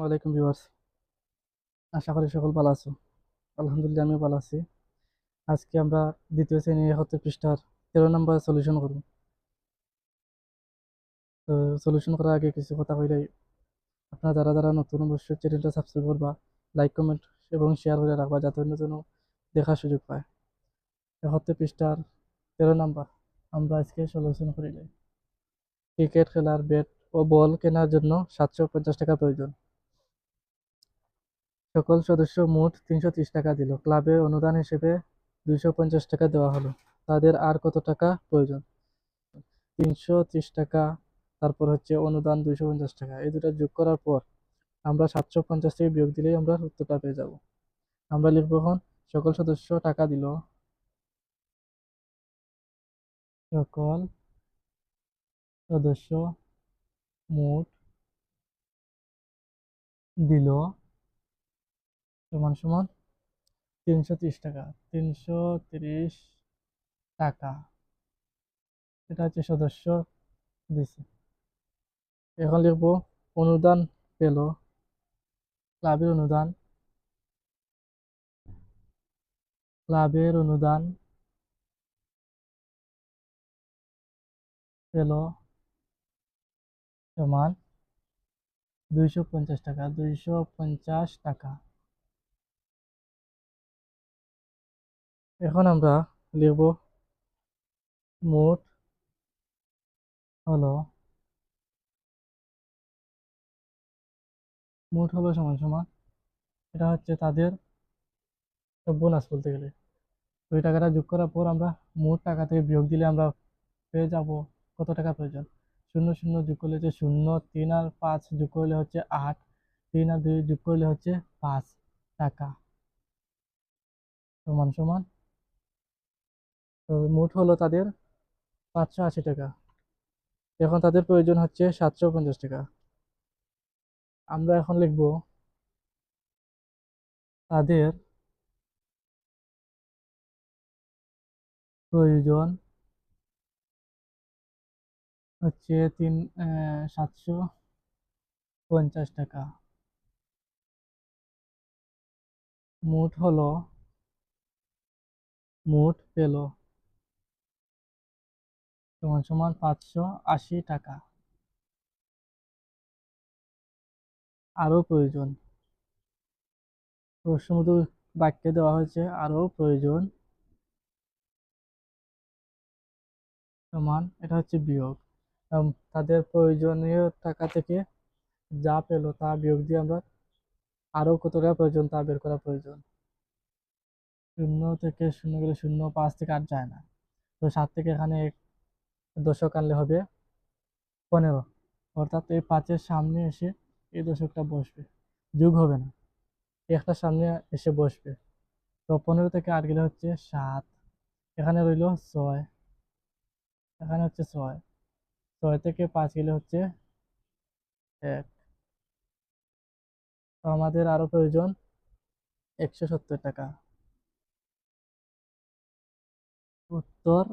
ওয়ালাইকুম ভিউয়ার্স, আশা করি সকল ভালো আছো। আলহামদুলিল্লাহ আমিও ভালো আছি। আজকে আমরা দ্বিতীয় শ্রেণী ৭১ পৃষ্ঠার ১৩ নম্বর সলিউশন করব। তো সলিউশন করার আগে কিছু কথা কইলাই, আপনারা যারা যারা নতুন অবশ্যই চ্যানেলটা সাবস্ক্রাইব করবা, লাইক কমেন্ট এবং শেয়ার করে রাখবা যাতে অন্য যেন দেখার সুযোগ পায়। ৭১ পৃষ্ঠার ১৩ নম্বর আমরা আজকে সলিউশন করিলাই। ক্রিকেট খেলার ব্যাট ও বল কেনার জন্য ৭৫০ টাকা প্রয়োজন। সকল সদস্য মোট ৩৩০ টাকা দিল। ক্লাবে অনুদান হিসেবে ২৫০ টাকা দেওয়া হলো। তাদের আর কত টাকা প্রয়োজন? ৩৩০ টাকা, তারপর হচ্ছে অনুদান ২৫০ টাকা, এই দুটো যোগ করার পর আমরা ৭৫০ থেকে বিয়োগ দিলেই আমরা উত্তরটা পেয়ে যাব। আমরা লিখবো এখন সকল সদস্য টাকা দিল, সকল সদস্য মোট দিল সমান সমান ৩৩০ টাকা। ৩৩০ টাকা এটা হচ্ছে সদস্য দিছে। এখন লিখবো অনুদান পেল, ক্লাবের অনুদান, ক্লাবের অনুদান পেল সমান ২৫০ টাকা। ২৫০ টাকা। এখন আমরা লিখব মোট হলো সমান সমান, এটা হচ্ছে তাদের বোনাস বলতে গেলে। ওই টাকাটা যোগ করার পর আমরা মোট টাকা থেকে বিয়োগ দিলে আমরা পেয়ে যাব কত টাকা প্রয়োজন। ০ ০ যোগ করলে হচ্ছে ০, ৩ আর ৫ যোগ করলে হচ্ছে ৮, ৩ আর ২ যোগ করলে হচ্ছে ৫ টাকা সমান সমান। তো মোট হলো তাদের ৫৮০ টাকা। এখন তাদের প্রয়োজন হচ্ছে ৭৫০ টাকা। আমরা এখন লিখব তাদের প্রয়োজন হচ্ছে ৭৫০ টাকা। মোট হলো, মোট পেল সমান সমান ৫৮০ টাকা। আরও প্রয়োজন, প্রশ্নবোধক বাক্যে দেওয়া হয়েছে আরও প্রয়োজন সমান, এটা হচ্ছে বিয়োগ। তাদের প্রয়োজনীয় টাকা থেকে যা পেলো তা বিয়োগ দিয়ে আমরা আরও কত টাকা প্রয়োজন তা বের করা প্রয়োজন। ০ থেকে ০ গেলে ০, ৫ থেকে ৮ যায় না, তো ৭ থেকে এখানে এক দশক আনলে হবে ১৫, অর্থাৎ এই ৫-এর সামনে এসে এই দশকটা বসবে, যোগ হবে না, একটা সামনে এসে বসবে। তো ১৫ থেকে ৮ গেলে হচ্ছে ৭, এখানে রইল ৬, এখানে হচ্ছে ৬, ৬ থেকে ৫ গেলে হচ্ছে ১। তো আমাদের আরও প্রয়োজন ১৭০ টাকা। উত্তর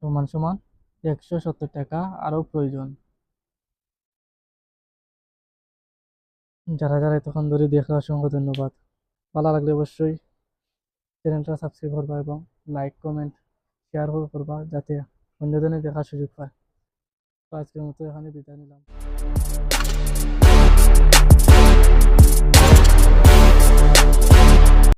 সমান সমান ১৭০ টাকা আরও প্রয়োজন। যারা যারা এতক্ষণ ধরে দেখলো অসংখ্য ধন্যবাদ। ভালো লাগলে অবশ্যই চ্যানেলটা সাবস্ক্রাইব করবা এবং লাইক কমেন্ট শেয়ার করবা যাতে অন্যজনে দেখার সুযোগ পায়। তো আজকের মতো এখানে বিদায় নিলাম।